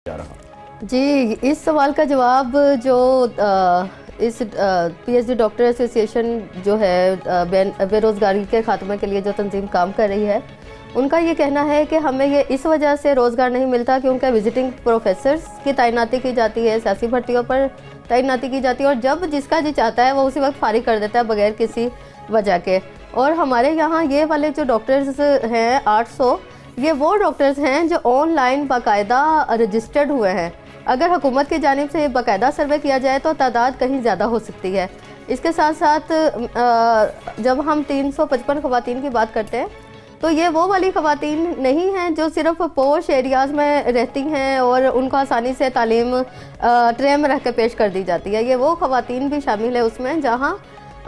जा रहा। जी, इस सवाल का जवाब जो इस पीएचडी डॉक्टर एसोसिएशन जो है बेरोज़गारी के खात्मे के लिए जो तंजीम काम कर रही है, उनका ये कहना है कि हमें ये इस वजह से रोज़गार नहीं मिलता क्योंकि विजिटिंग प्रोफेसर्स की तैनाती की जाती है, सियासी भर्तियों पर तैनाती की जाती है और जब जिसका जी चाहता है वो उसी वक्त फारिग कर देता है बगैर किसी वजह के। और हमारे यहाँ ये वाले जो डॉक्टर्स हैं 800, ये वो डॉक्टर्स हैं जो ऑनलाइन बाकायदा रजिस्टर्ड हुए हैं। अगर हुकूमत की जानिब से बाकायदा सर्वे किया जाए तो तादाद कहीं ज़्यादा हो सकती है। इसके साथ साथ जब हम 355 ख़वातीन की बात करते हैं तो ये वो वाली ख़वातीन नहीं हैं जो सिर्फ पोश एरियाज़ में रहती हैं और उनको आसानी से तालीम ट्रे में रख के पेश कर दी जाती है। ये वो ख़वातीन भी शामिल है उसमें जहाँ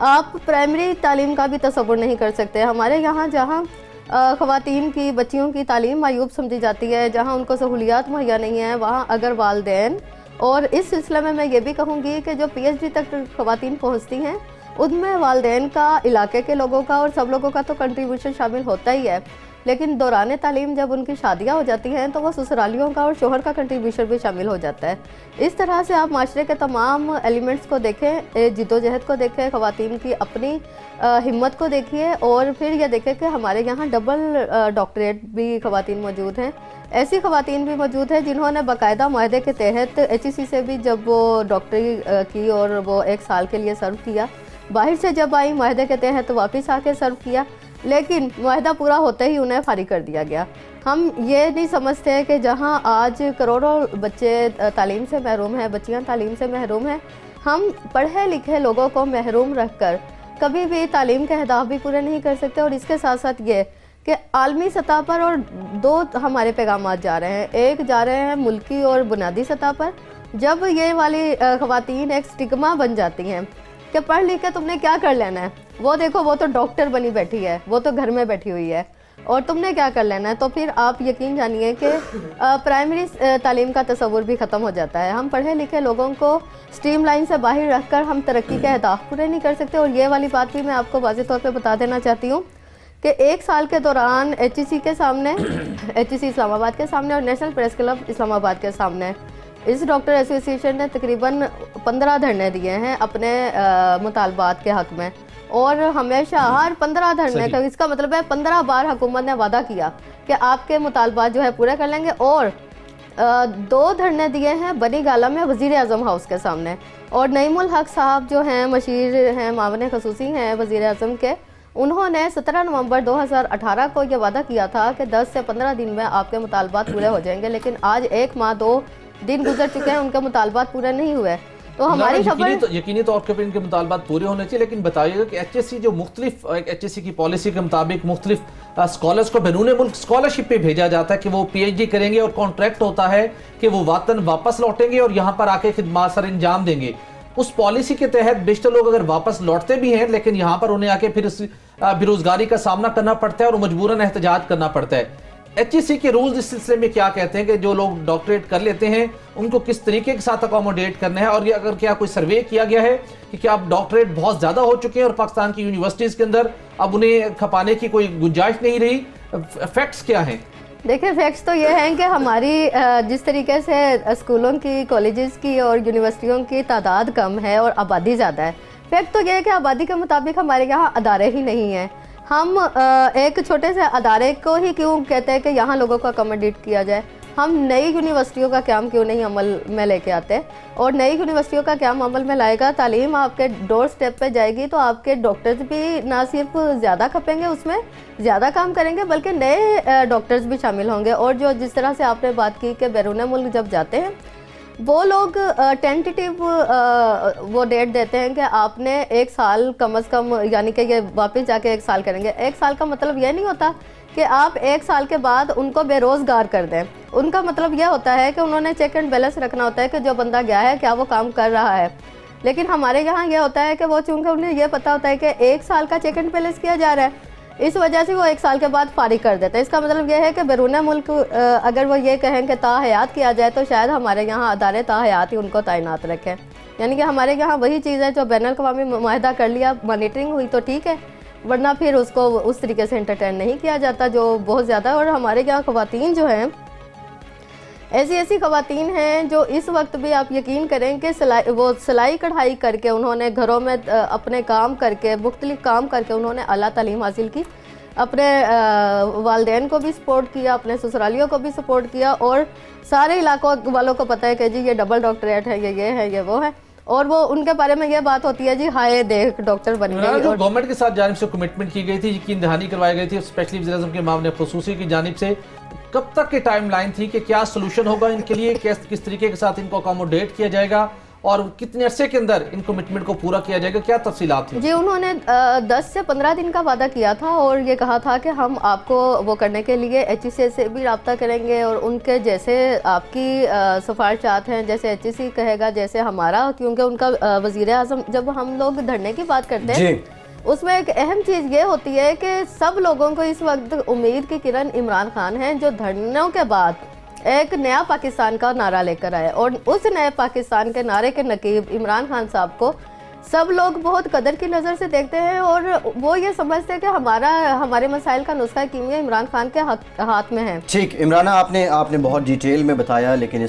आप प्राइमरी तालीम का भी तसव्वुर नहीं कर सकते। हमारे यहाँ जहाँ ख़वातीन की बच्चियों की तालीम मायूब समझी जाती है, जहाँ उनको सहूलियात मुहैया नहीं है, वहाँ अगर वालिदैन, और इस सिलसिले में मैं ये भी कहूँगी कि जो पीएचडी तक ख़वातीन पहुँचती हैं उनमें वालिदैन का, इलाके के लोगों का और सब लोगों का तो कंट्रीब्यूशन शामिल होता ही है, लेकिन दौरान तालीम जब उनकी शादियाँ हो जाती हैं तो वह ससुरालियों का और शोहर का कंट्रीब्यूशन भी शामिल हो जाता है। इस तरह से आप माशरे के तमाम एलिमेंट्स को देखें, जिद्दोजहद को देखें, ख़वातीन की अपनी हिम्मत को देखिए और फिर यह देखें कि हमारे यहाँ डबल डॉक्टरेट भी ख़वातीन मौजूद हैं। ऐसी ख़वातीन भी मौजूद हैं जिन्होंने बाकायदा माहदे के तहत HEC से भी जब वो डॉक्टरी की और वो 1 साल के लिए सर्व किया, बाहर से जब आई माहदे के तहत वापस आके सर्व किया, लेकिन माहदा पूरा होते ही उन्हें फारिग कर दिया गया। हम ये नहीं समझते कि जहां आज करोड़ों बच्चे तालीम से महरूम हैं, बच्चियां तालीम से महरूम हैं, हम पढ़े लिखे लोगों को महरूम रखकर कभी भी तालीम के अहदाफ भी पूरे नहीं कर सकते। और इसके साथ साथ ये कि आलमी सतह पर और 2 हमारे पैगाम जा रहे हैं। एक जा रहे हैं मुल्की और बुनियादी सतह पर, जब ये वाली ख़वातीन एक स्टिग्मा बन जाती हैं कि पढ़ लिख के तुमने क्या कर लेना है, वो देखो वो तो डॉक्टर बनी बैठी है, वो तो घर में बैठी हुई है और तुमने क्या कर लेना है, तो फिर आप यकीन जानिए कि प्राइमरी तालीम का तसव्वुर भी ख़त्म हो जाता है। हम पढ़े लिखे लोगों को स्ट्रीम लाइन से बाहर रखकर हम तरक्की के अहदाफ पूरे नहीं कर सकते। और ये वाली बात भी मैं आपको वाज़ेह तौर पे बता देना चाहती हूँ कि 1 साल के दौरान HEC के सामने, HEC इस्लामाबाद के सामने और नेशनल प्रेस क्लब इस्लामाबाद के सामने इस डॉक्टर एसोसिएशन ने तकरीबन 15 धरने दिए हैं अपने मुतालबात के हक़ में। और हमेशा हर 15 धरने का इसका मतलब है 15 बार हुकूमत ने वादा किया कि आपके मुतालबात जो है पूरे कर लेंगे। और 2 धरने दिए हैं बनी गाला में वज़ीर आज़म हाउस के सामने। और नईमुल हक साहब जो हैं, मशीर हैं, मावन खसूसी हैं वज़ीर आज़म के, उन्होंने 17 नवंबर 2018 को यह वादा किया था कि 10 से 15 दिन में आपके मुतालबात पूरे हो जाएंगे, लेकिन आज 1 माह 2 दिन गुजर चुके हैं, उनके मुतालबात पूरे नहीं हुए। तो हमारी खबर यकीनी तौर पर इनके मुतालबात पूरे होने चाहिए, लेकिन बताइएगा कि HEC जो मुख्तलिफ HEC की पॉलिसी के मुताबिक मुख्तलिफ स्कॉलर्स को बैरून मुल्क स्कॉलरशिप पे भेजा जाता है कि वो PhD करेंगे और कॉन्ट्रैक्ट होता है कि वो वतन वापस लौटेंगे और यहाँ पर आके खिदमत सर अंजाम देंगे। उस पॉलिसी के तहत बेशतर लोग अगर वापस लौटते भी हैं, लेकिन यहाँ पर उन्हें आके फिर बेरोजगारी का सामना करना पड़ता है और मजबूरन एहतजाज करना पड़ता है। HEC के रूल्स इस सिलसिले में क्या कहते हैं कि जो लोग डॉक्टरेट कर लेते हैं उनको किस तरीके के साथ अकोमोडेट करना है, और ये अगर क्या कोई सर्वे किया गया है कि क्या अब डॉक्टरेट बहुत ज़्यादा हो चुके हैं और पाकिस्तान की यूनिवर्सिटीज़ के अंदर अब उन्हें खपाने की कोई गुंजाइश नहीं रही? फैक्ट्स क्या हैं? देखिए, फैक्ट्स तो ये हैं कि हमारी जिस तरीके से स्कूलों की, कॉलेजेस की और यूनिवर्सिटियों की तादाद कम है और आबादी ज़्यादा है। फैक्ट तो ये है कि आबादी के मुताबिक हमारे यहाँ अदारे ही नहीं हैं। हम एक छोटे से अदारे को ही क्यों कहते हैं कि यहाँ लोगों को अकोमोडेट किया जाए? हम नई यूनिवर्सिटियों का क़याम क्यों नहीं अमल में लेके आते? और नई यूनिवर्सिटियों का क़याम अमल में लाएगा, तालीम आपके डोर स्टेप पे जाएगी, तो आपके डॉक्टर्स भी ना सिर्फ ज़्यादा खपेंगे, उसमें ज़्यादा काम करेंगे, बल्कि नए डॉक्टर्स भी शामिल होंगे। और जो जिस तरह से आपने बात की कि बैरून मुल्क जब जाते हैं वो लोग टेंटेटिव वो डेट देते हैं कि आपने 1 साल कम अज़ कम, यानी कि ये वापस जाके 1 साल करेंगे। 1 साल का मतलब ये नहीं होता कि आप 1 साल के बाद उनको बेरोज़गार कर दें। उनका मतलब यह होता है कि उन्होंने चेक एंड बैलेंस रखना होता है कि जो बंदा गया है क्या वो काम कर रहा है। लेकिन हमारे यहाँ यह होता है कि वो चूँकि उन्हें यह पता होता है कि 1 साल का चेक एंड बैलेंस किया जा रहा है, इस वजह से वो 1 साल के बाद फारिग कर देते हैं। इसका मतलब यह है कि बैरून मुल्क अगर वो ये कहें कि ताहयात किया जाए तो शायद हमारे यहाँ अदारे ताहयात ही उनको तैनात रखें। यानी कि हमारे यहाँ वही चीज़ है जो बैनुल-अक़वामी मुआहदा कर लिया, मॉनिटरिंग हुई तो ठीक है, वरना फिर उसको उस तरीके से एंटरटेन नहीं किया जाता जो बहुत ज़्यादा। और हमारे यहाँ ख़वातीन जो हैं ऐसी ऐसी खवातीन हैं जो इस वक्त भी आप यकीन करें कि सिलाई कढ़ाई करके उन्होंने घरों में अपने काम करके मुख्तलिफ काम करके उन्होंने आला तालीम हासिल की, अपने वालिदैन को भी सपोर्ट किया, अपने ससुरालियों को भी सपोर्ट किया, और सारे इलाकों वालों को पता है कि जी ये डबल डॉक्टरेट है, ये है, ये वो है, और वो उनके बारे में ये बात होती है जी हाय देख डॉक्टर बन गई। जो गवर्नमेंट के साथ जानिब से कमिटमेंट की गई थी, यकीन दहानी करवाई गई थी, स्पेशली वज़ीर-ए-आज़म के मामले खुसूसी की जानिब से, कब तक की टाइमलाइन थी कि क्या सोल्यूशन होगा इनके लिए, किस तरीके के साथ इनको अकोमोडेट किया जाएगा और कितने अरसे के अंदर इन कमिटमेंट को पूरा किया जाएगा, क्या तफसीलात थी? जी उन्होंने 10 से 15 दिन का वादा किया था और ये कहा था कि हम आपको वो करने के लिए HEC से भी रब्ता करेंगे और उनके जैसे आपकी सिफारिशात हैं, जैसे HEC कहेगा, जैसे हमारा, क्योंकि उनका वज़ीर-ए-आज़म, जब हम लोग धरने की बात करते हैं उसमें एक अहम चीज़ ये होती है कि सब लोगों को इस वक्त उम्मीद की किरण इमरान खान है, जो धरनों के बाद एक नया पाकिस्तान का नारा लेकर आए, और उस नए पाकिस्तान के नारे के नकीब इमरान खान साहब को सब लोग बहुत कदर की नज़र से देखते हैं, और वो ये समझते हैं कि हमारे मसाइल का नुस्खा कीमिया इमरान खान के हाथ में है। ठीक इमराना, आपने बहुत डिटेल में बताया, लेकिन